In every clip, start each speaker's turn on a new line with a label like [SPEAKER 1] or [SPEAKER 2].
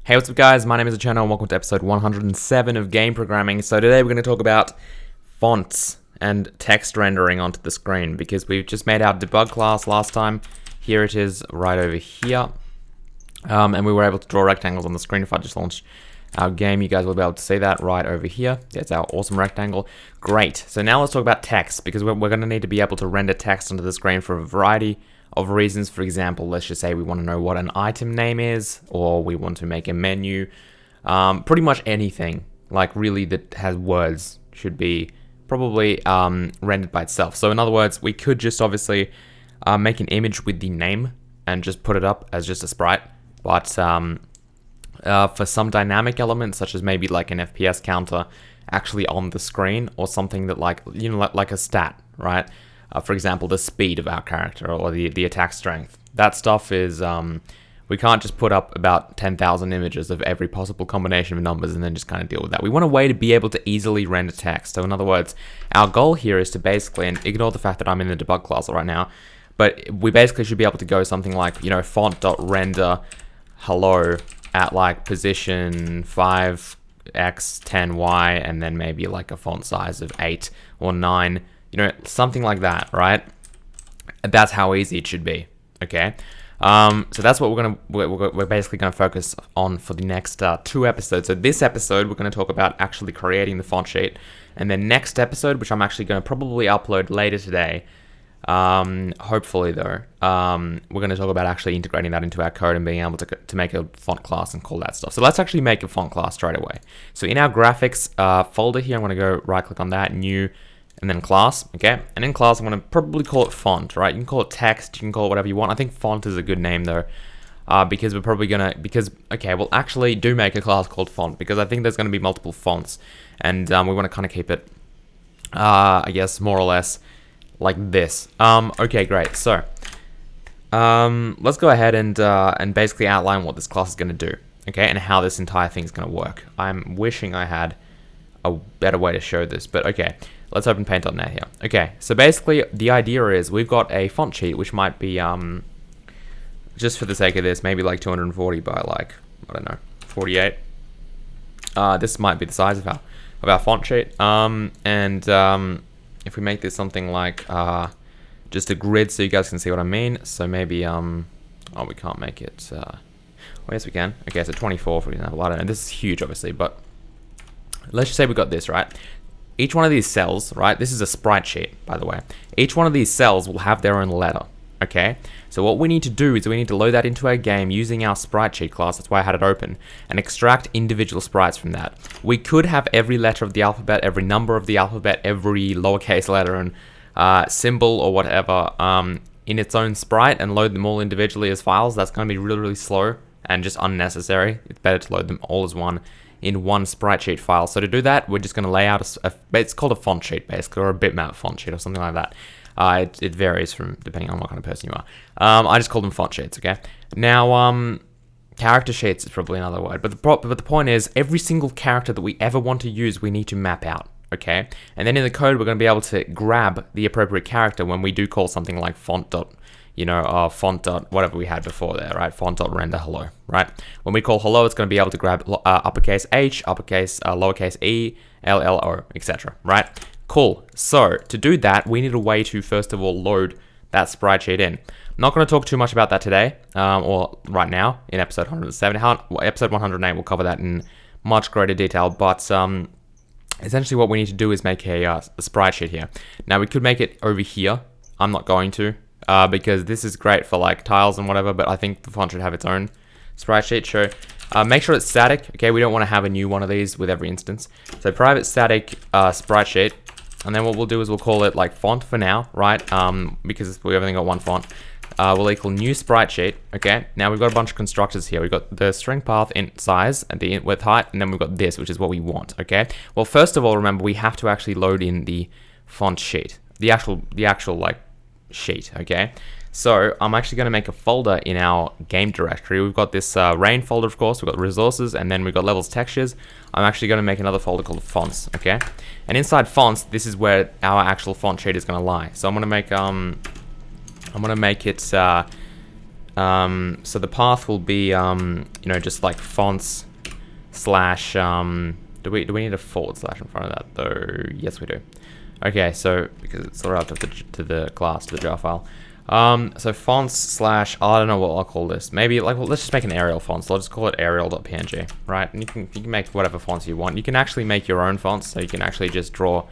[SPEAKER 1] Hey, what's up guys, my name is Cherno and welcome to episode 107 of Game Programming. So today we're going to talk about fonts and text rendering onto the screen because we've just made our debug class last time. Here it is right over here. And we were able to draw rectangles on the screen. If I just launch our game, you guys will be able to see that right over here. That's our awesome rectangle. Great. So now let's talk about text because we're going to need to be able to render text onto the screen for a variety of reasons. For example, let's just say we want to know what an item name is, or we want to make a menu. Pretty much anything like really that has words should be probably rendered by itself. So in other words, we could just obviously make an image with the name and just put it up as just a sprite. But for some dynamic elements, such as maybe like an FPS counter actually on the screen, or something that like a stat, right? For example, the speed of our character or the attack strength. That stuff is, we can't just put up about 10,000 images of every possible combination of numbers and then just kind of deal with that. We want a way to be able to easily render text. So in other words, our goal here is to basically, and ignore the fact that I'm in the debug class right now, but we basically should be able to go something like, font.render hello at like position 5x10y, and then maybe like a font size of 8 or 9. Something like that, right? That's how easy it should be, okay? So that's what we're basically gonna focus on for the next 2 episodes. So this episode, we're gonna talk about actually creating the font sheet, and then next episode, which I'm actually gonna probably upload later today, hopefully though, we're gonna talk about actually integrating that into our code and being able to make a font class and call that stuff. So let's actually make a font class straight away. So in our graphics folder here, I'm gonna go right click on that, new, and then class, okay? And in class, I'm going to probably call it font, right? You can call it text, you can call it whatever you want. I think font is a good name though, because we're probably going to, okay, we'll actually do make a class called font, because I think there's going to be multiple fonts, and we want to kind of keep it, I guess, more or less like this. Okay, great. So, let's go ahead and basically outline what this class is going to do, okay? And how this entire thing is going to work. I'm wishing I had a better way to show this, but okay. Let's open paint.net here. Okay, so basically the idea is we've got a font sheet which might be, just for the sake of this, maybe like 240 by like, I don't know, 48. This might be the size of our font sheet. If we make this something like just a grid so you guys can see what I mean. So maybe, oh, we can't make it, well, yes we can. Okay, so 24 for example, I don't know, this is huge obviously, but let's just say we got this, right? Each one of these cells, right, this is a sprite sheet, by the way. Each one of these cells will have their own letter, okay? So what we need to do is we need to load that into our game using our sprite sheet class, that's why I had it open, and extract individual sprites from that. We could have every letter of the alphabet, every number of the alphabet, every lowercase letter and symbol or whatever in its own sprite and load them all individually as files. That's going to be really, really slow and just unnecessary. It's better to load them all as one in one sprite sheet file. So to do that, we're just going to lay out it's called a font sheet basically, or a bitmap font sheet or something like that. It varies from depending on what kind of person you are. I just call them font sheets, okay? Now, character sheets is probably another word, but the point is every single character that we ever want to use, we need to map out, okay? And then in the code, we're going to be able to grab the appropriate character when we do call something like font whatever we had before there, right? Font.render hello, right? When we call hello, it's going to be able to grab uppercase H, uppercase, lowercase e, LLO, etc., right? Cool. So to do that, we need a way to first of all load that sprite sheet in. I'm not going to talk too much about that today, or right now in episode 107. Episode 108 we'll cover that in much greater detail, but essentially what we need to do is make a sprite sheet here. Now we could make it over here. I'm not going to. Because this is great for like tiles and whatever, but I think the font should have its own sprite sheet. So make sure it's static. Okay, we don't want to have a new one of these with every instance. So private static sprite sheet, and then what we'll do is we'll call it like font for now, right? Because we've only got one font. We'll equal new sprite sheet. Okay, now we've got a bunch of constructors here. We've got the string path int size and the int width height, and then we've got this, which is what we want. Okay, well first of all, remember we have to actually load in the font sheet, the actual like sheet, okay? So I'm actually going to make a folder in our game directory. We've got this rain folder, of course, we've got resources, and then we've got levels textures. I'm actually going to make another folder called fonts, okay? And inside fonts, this is where our actual font sheet is going to lie. So I'm going to make it So the path will be, you know, just like fonts slash, do we need a forward slash in front of that though? Yes, we do. Okay, so because it's sort of to the class, to the jar file. So fonts slash, I don't know what I'll call this. Maybe like, well, let's just make an Arial font. So I'll just call it arial.png, right? And you can make whatever fonts you want. You can actually make your own fonts, so you can actually just draw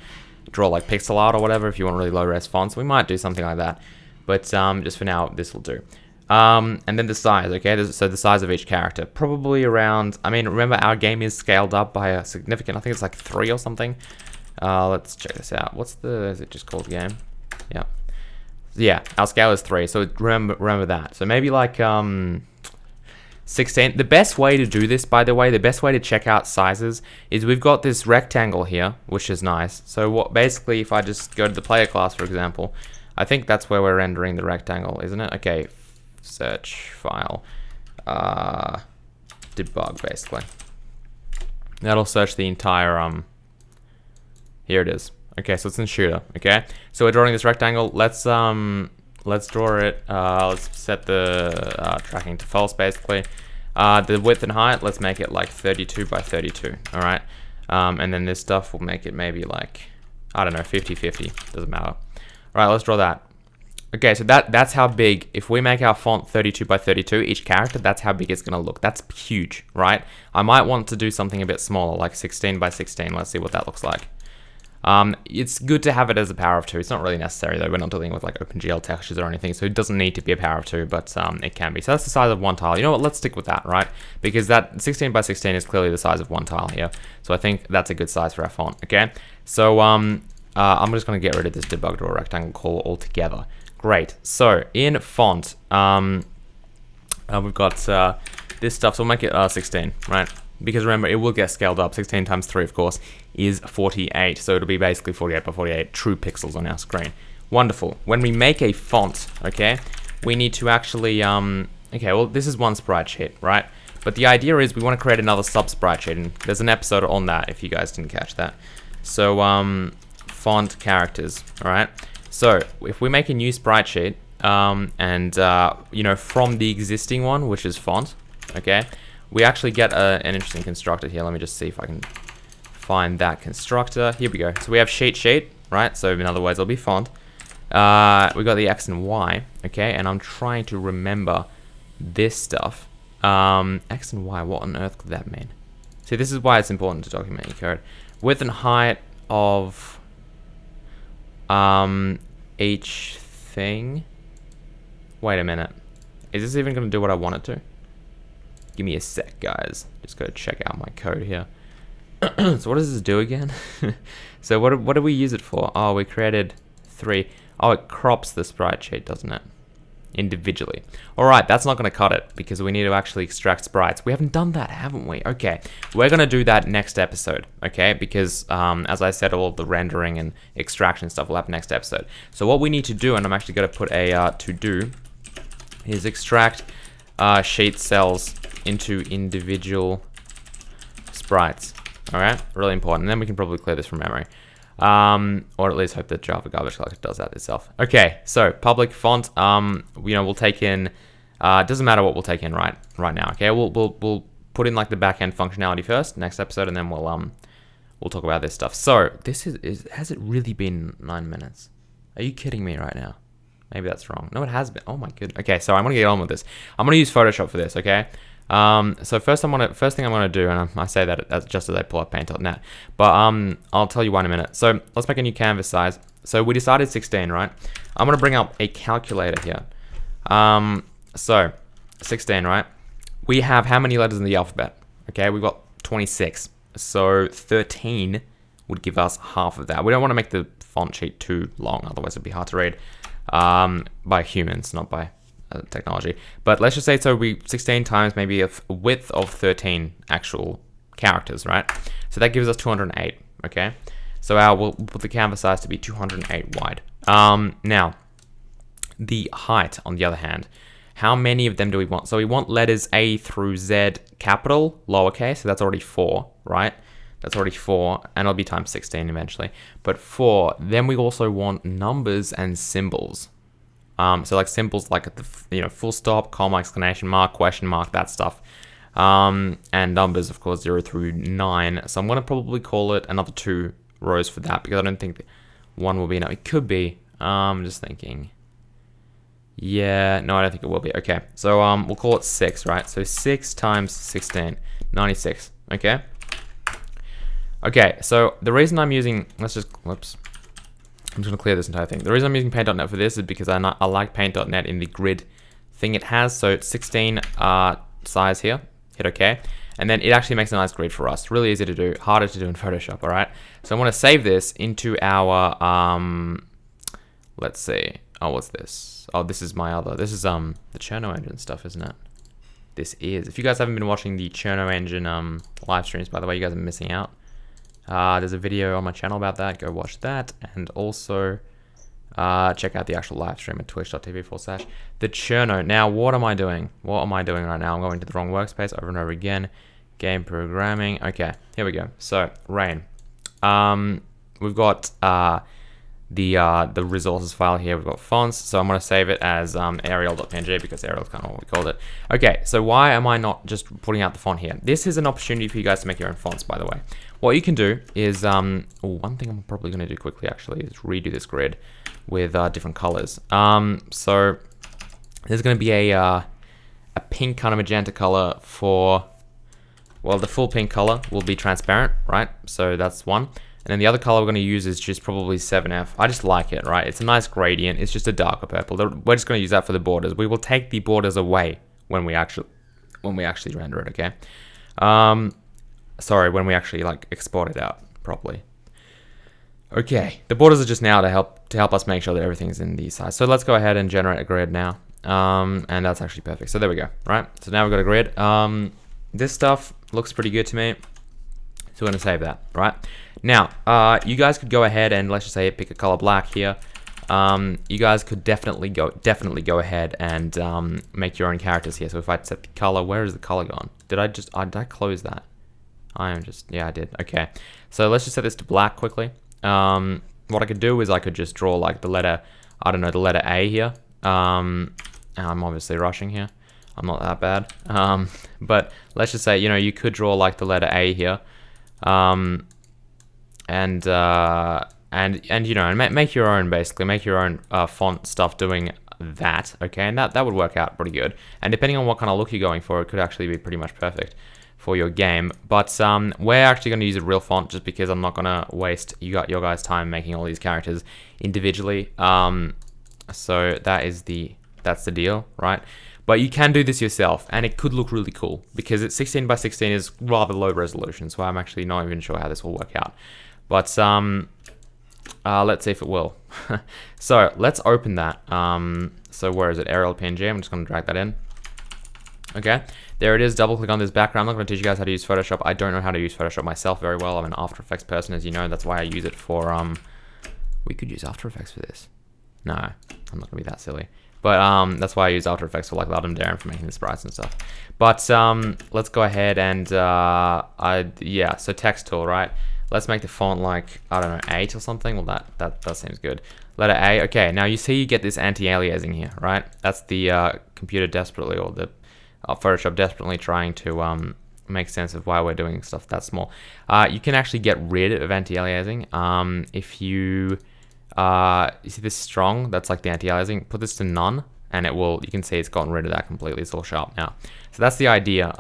[SPEAKER 1] like pixel art or whatever if you want really low res fonts. We might do something like that, but just for now, this will do. And then the size, okay? So the size of each character, probably around, I mean, remember our game is scaled up by a significant, I think it's like 3 or something. Let's check this out. Is it just called game? Yeah. Yeah, our scale is 3, so remember that. So maybe like 16. The best way to do this, by the way, the best way to check out sizes is we've got this rectangle here, which is nice. So what basically, if I just go to the player class, for example, I think that's where we're rendering the rectangle, isn't it? Okay, search file, debug basically. That'll search the entire here it is. Okay, so it's in shooter. Okay, so we're drawing this rectangle. Let's draw it. Let's set the tracking to false basically. The width and height, let's make it like 32 by 32. All right, and then this stuff will make it maybe like, I don't know, 50-50. Doesn't matter. All right, let's draw that. Okay, so that's how big. If we make our font 32 by 32, each character, that's how big it's gonna look. That's huge, right? I might want to do something a bit smaller, like 16 by 16. Let's see what that looks like. It's good to have it as a power of 2. It's not really necessary though. We're not dealing with like OpenGL textures or anything, so it doesn't need to be a power of 2, but it can be. So that's the size of one tile. You know what? Let's stick with that, right? Because that 16 by 16 is clearly the size of one tile here. So I think that's a good size for our font. Okay. So I'm just going to get rid of this debug draw rectangle call altogether. Great. So in font, we've got this stuff. So we'll make it 16, right? Because remember, it will get scaled up. 16 times 3, of course, is 48. So it'll be basically 48 by 48 true pixels on our screen. Wonderful. When we make a font, okay, we need to actually, okay, well, this is one sprite sheet, right? But the idea is we want to create another sub sprite sheet, and there's an episode on that if you guys didn't catch that. So, font characters, all right? So if we make a new sprite sheet, and, you know, from the existing one, which is font, okay, we actually get an interesting constructor here. Let me just see if I can find that constructor. Here we go. So we have sheet, right? So in other words, it'll be font. We got the X and Y, okay? And I'm trying to remember this stuff. X and Y, what on earth could that mean? See, this is why it's important to document your code. Width and height of each thing. Wait a minute. Is this even going to do what I want it to? Give me a sec, guys. Just gotta check out my code here. So what does this do again? So what do we use it for? Oh, we created 3. Oh, it crops the sprite sheet, doesn't it? Individually. Alright, that's not gonna cut it because we need to actually extract sprites. We haven't done that, haven't we? Okay, we're gonna do that next episode, okay? Because as I said, all the rendering and extraction stuff will happen next episode. So what we need to do, and I'm actually gonna put a to do, is extract sheet cells into individual sprites. All right, really important. And then we can probably clear this from memory, or at least hope that Java Garbage Collector does that itself. Okay, so public font. You know, we'll take in. Doesn't matter what we'll take in right now. Okay, we'll put in like the backend functionality first, next episode, and then we'll talk about this stuff. So this is has it really been 9 minutes? Are you kidding me right now? Maybe that's wrong. No, it has been. Oh my goodness. Okay, so I'm gonna get on with this. I'm gonna use Photoshop for this. Okay. So first thing I'm gonna do, and I say that just as I pull up Paint.net, but I'll tell you why in a minute. So let's make a new canvas size. So we decided 16, right? I'm gonna bring up a calculator here. So 16, right? We have how many letters in the alphabet? Okay, we've got 26. So 13 would give us half of that. We don't want to make the font sheet too long, otherwise it'd be hard to read. By humans, not by technology. But let's just say, so we 16 times maybe a width of 13 actual characters, right? So that gives us 208, okay? So we'll put the canvas size to be 208 wide. Now, the height, on the other hand, how many of them do we want? So we want letters A through Z capital, lowercase, so that's already 4, right? That's already 4, and it'll be times 16 eventually. But 4, then we also want numbers and symbols. So like symbols like the full stop, comma, exclamation mark, question mark, that stuff. And numbers, of course, 0 through 9. So I'm going to probably call it another 2 rows for that, because I don't think one will be enough. It could be. I'm just thinking. Yeah, no, I don't think it will be. Okay, so we'll call it 6, right? So 6 times 16, 96. Okay. Okay, so the reason I'm using, whoops. I'm just going to clear this entire thing. The reason I'm using paint.net for this is because I like paint.net in the grid thing it has. So it's 16 size here. Hit OK. And then it actually makes a nice grid for us. Really easy to do, harder to do in Photoshop, all right? So I'm going to save this into our, let's see. Oh, what's this? Oh, this is my other, this is the Cherno engine stuff, isn't it? This is. If you guys haven't been watching the Cherno engine live streams, by the way, you guys are missing out. There's a video on my channel about that. Go watch that. And also check out the actual live stream at twitch.tv/the Cherno. Now, what am I doing? What am I doing right now? I'm going to the wrong workspace over and over again. Game programming. Okay, here we go. So, rain. We've got the resources file here. We've got fonts. So I'm going to save it as arial.png because Arial is kind of what we called it. Okay, so why am I not just putting out the font here? This is an opportunity for you guys to make your own fonts, by the way. What you can do is, one thing I'm probably going to do quickly actually is redo this grid with different colors. So there's going to be a pink kind of magenta color for, well, the full pink color will be transparent, right? So that's one. And then the other color we're going to use is just probably 7F. I just like it, right? It's a nice gradient. It's just a darker purple. We're just going to use that for the borders. We will take the borders away when we actually render it, okay? Sorry, when we actually like export it out properly. Okay, the borders are just now to help us make sure that everything's in the size. So let's go ahead and generate a grid now. And that's actually perfect. So there we go, right? So now we've got a grid. This stuff looks pretty good to me. So we're going to save that, right? Now, you guys could go ahead and let's just say pick a color black here. You guys could definitely go ahead and make your own characters here. So if I set the color, where is the color gone? Did I close that? Yeah, I did. Okay. So let's just set this to black quickly. What I could do is I could just draw like the letter, I don't know, the letter A here. I'm obviously rushing here. I'm not that bad. But let's just say, you could draw like the letter A here. And make your own, basically make your own font stuff doing that, okay? And that would work out pretty good. And depending on what kind of look you're going for, it could actually be pretty much perfect for your game. But we're actually going to use a real font just because I'm not going to waste your guys' time making all these characters individually. So that's the deal, right? But you can do this yourself, and it could look really cool because it's 16 by 16 is rather low resolution, so I'm actually not even sure how this will work out. But let's see if it will. So let's open that. So where is it? Arial PNG. I'm just going to drag that in. Okay, there it is. Double click on this background. I'm not going to teach you guys how to use Photoshop. I don't know how to use Photoshop myself very well. I'm an After Effects person, as you know. That's why I use it for we could use After Effects for this. No, I'm not going to be that silly. But that's why I use After Effects for like Loud and Darren for making the sprites and stuff. But let's go ahead and yeah, so text tool, right? Let's make the font like, I don't know, 8 or something. Well, that seems good. Letter A. Okay, now you see you get this anti-aliasing here, right? That's the computer desperately, or the Photoshop desperately trying to make sense of why we're doing stuff that small. You can actually get rid of anti-aliasing if you see this strong, that's like the anti-aliasing, put this to none, and it will, you can see it's gotten rid of that completely. It's all sharp now. So that's the idea.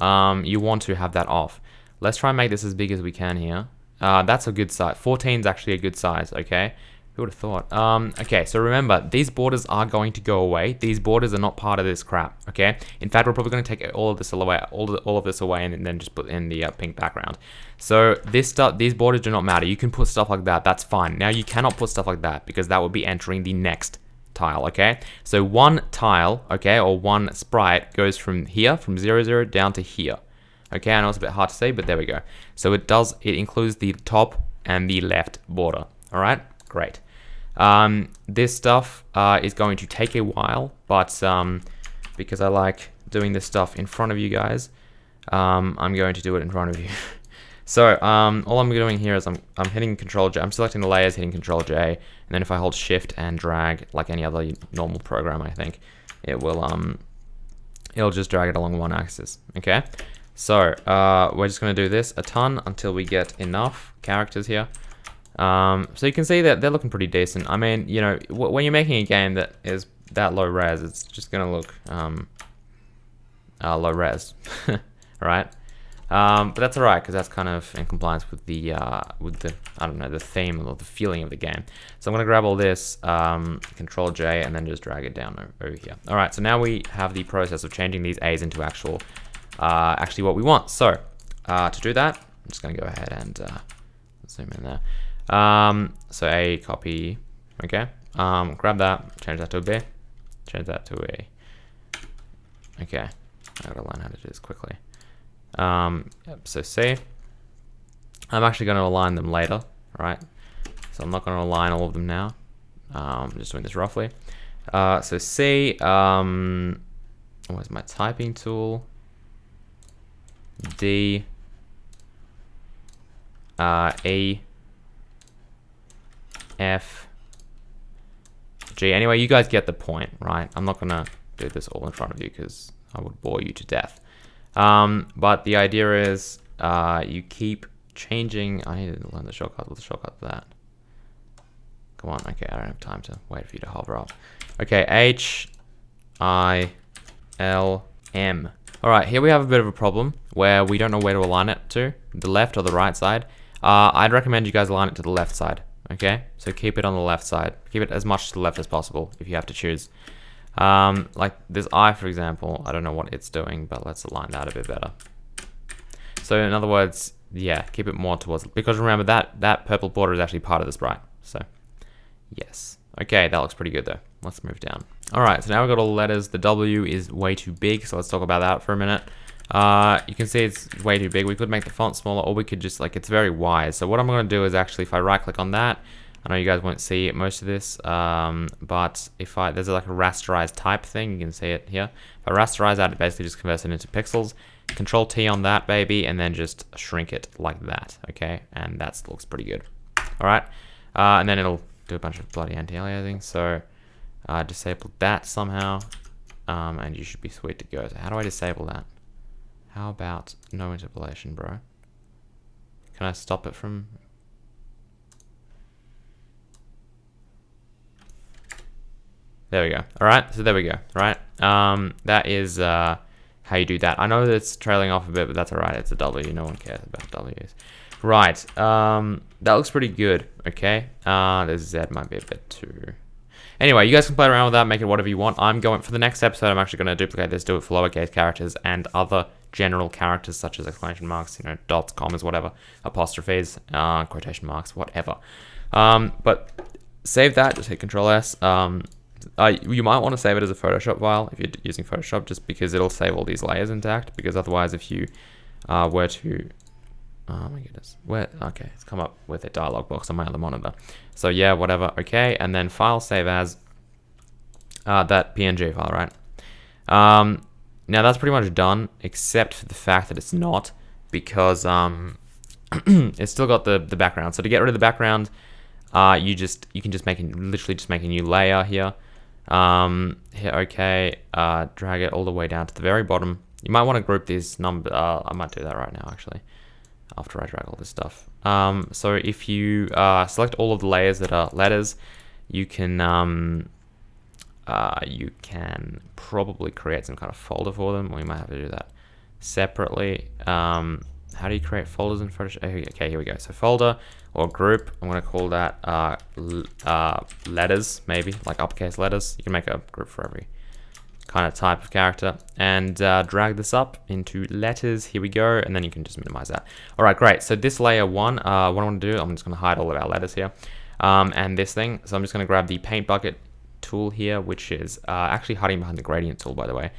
[SPEAKER 1] You want to have that off. Let's try and make this as big as we can here. That's a good size. 14 is actually a good size, okay? Who would have thought? Okay, so remember, these borders are going to go away. These borders are not part of this crap, okay? In fact, we're probably going to take all of this away, all of this away, and then just put in the pink background. So this stuff, these borders do not matter. You can put stuff like that. That's fine. Now you cannot put stuff like that because that would be entering the next tile, okay? So one tile, okay, or one sprite goes from here, from 0, 0 down to here. Okay, I know it's a bit hard to see, but there we go. So it includes the top and the left border. All right, great. This stuff is going to take a while, but because I like doing this stuff in front of you guys, I'm going to do it in front of you. So all I'm doing here is I'm hitting Control J. I'm selecting the layers, hitting Control J, and then if I hold Shift and drag like any other normal program, I think it will it'll just drag it along one axis. Okay. So we're just gonna do this a ton until we get enough characters here. So you can see that they're looking pretty decent. I mean, you know, when you're making a game that is that low res, it's just gonna look low res, right? But that's alright because that's kind of in compliance with the I don't know, the theme or the feeling of the game. So I'm gonna grab all this, Control J, and then just drag it down over here. All right, so now we have the process of changing these A's into actually what we want. So to do that, I'm just gonna go ahead and zoom in there. So A, copy, okay. Grab that, change that to a B, change that to a. Okay, I gotta learn how to do this quickly. Yep, so C. I'm actually going to align them later, right? So I'm not going to align all of them now. I'm just doing this roughly. So C, where's my typing tool? D, E, F, G. Anyway, you guys get the point, right? I'm not going to do this all in front of you because I would bore you to death. But the idea is you keep changing. I need to learn the shortcut. What's the shortcut for that? Come on. Okay, I don't have time to wait for you to hover up. Okay, H, I, L, M. All right, here we have a bit of a problem where we don't know where to align it to, the left or the right side. I'd recommend you guys align it to the left side. Okay, so keep it on the left side. Keep it as much to the left as possible if you have to choose. Like this eye, for example, I don't know what it's doing, but let's align that a bit better. So in other words, yeah, keep it more towards, because remember that purple border is actually part of the sprite. So yes. Okay, that looks pretty good though. Let's move down. All right, so now we've got all the letters. The W is way too big, so let's talk about that for a minute. You can see it's way too big. We could make the font smaller, or we could just, like, it's very wide. So what I'm going to do is actually, if I right click on that, I know you guys won't see most of this, but if there's like a rasterize type thing, you can see it here. If I rasterize that, it basically just converts it into pixels. Control T on that, baby, and then just shrink it like that, okay? And that looks pretty good. All right, and then it'll do a bunch of bloody anti-aliasing. So disable that somehow, and you should be sweet to go. So how do I disable that? How about no interpolation, bro? Can I stop it from... There we go. All right, so there we go. Right, that is how you do that. I know that it's trailing off a bit, but that's all right. It's a W. No one cares about W's. Right, that looks pretty good. Okay, the Z might be a bit too. Anyway, you guys can play around with that, make it whatever you want. I'm going for the next episode. I'm actually going to duplicate this, do it for lowercase characters and other general characters such as exclamation marks, you know, dots, commas, whatever, apostrophes, quotation marks, whatever. But save that. Just hit Control S. You might want to save it as a Photoshop file if you're using Photoshop, just because it'll save all these layers intact. Because otherwise, if you were to, oh my goodness, okay, it's come up with a dialog box on my other monitor. So yeah, whatever. Okay, and then file save as that PNG file, right? Now that's pretty much done, except for the fact that it's not, because it's still got the background. So to get rid of the background, you can just literally make a new layer here. Hit OK, drag it all the way down to the very bottom. You might want to group these numbers. I might do that right now, actually, after I drag all this stuff. So if you select all of the layers that are letters, you can probably create some kind of folder for them, or you might have to do that separately. How do you create folders in Photoshop? Okay, here we go. So folder or group, I'm going to call that letters, maybe, like uppercase letters. You can make a group for every kind of type of character, and drag this up into letters. Here we go, and then you can just minimize that. All right, great. So this layer one, what I want to do, I'm just going to hide all of our letters here, and this thing. So I'm just going to grab the paint bucket tool here, which is actually hiding behind the gradient tool, by the way.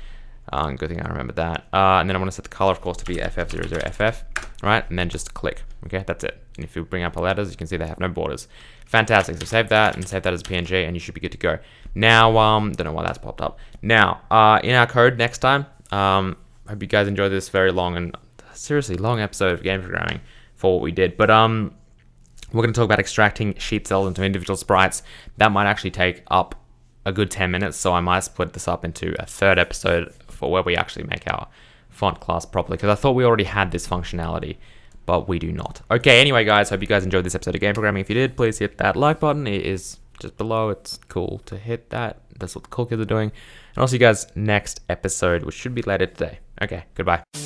[SPEAKER 1] Good thing I remembered that. And then I want to set the color, of course, to be FF00FF, right? And then just click. Okay, that's it. And if you bring up our letters, you can see they have no borders. Fantastic. So save that and save that as a PNG, and you should be good to go. Now, don't know why that's popped up. Now, in our code next time, hope you guys enjoyed this very long and seriously long episode of game programming. for what we did. But we're going to talk about extracting sheet cells into individual sprites. That might actually take up a good 10 minutes, so I might split this up into a third episode for where we actually make our font class properly, because I thought we already had this functionality, but we do not. Okay, anyway, guys, hope you guys enjoyed this episode of Game Programming. If you did, please hit that like button. It is just below. It's cool to hit that. That's what the cool kids are doing. And I'll see you guys next episode, which should be later today. Okay, goodbye.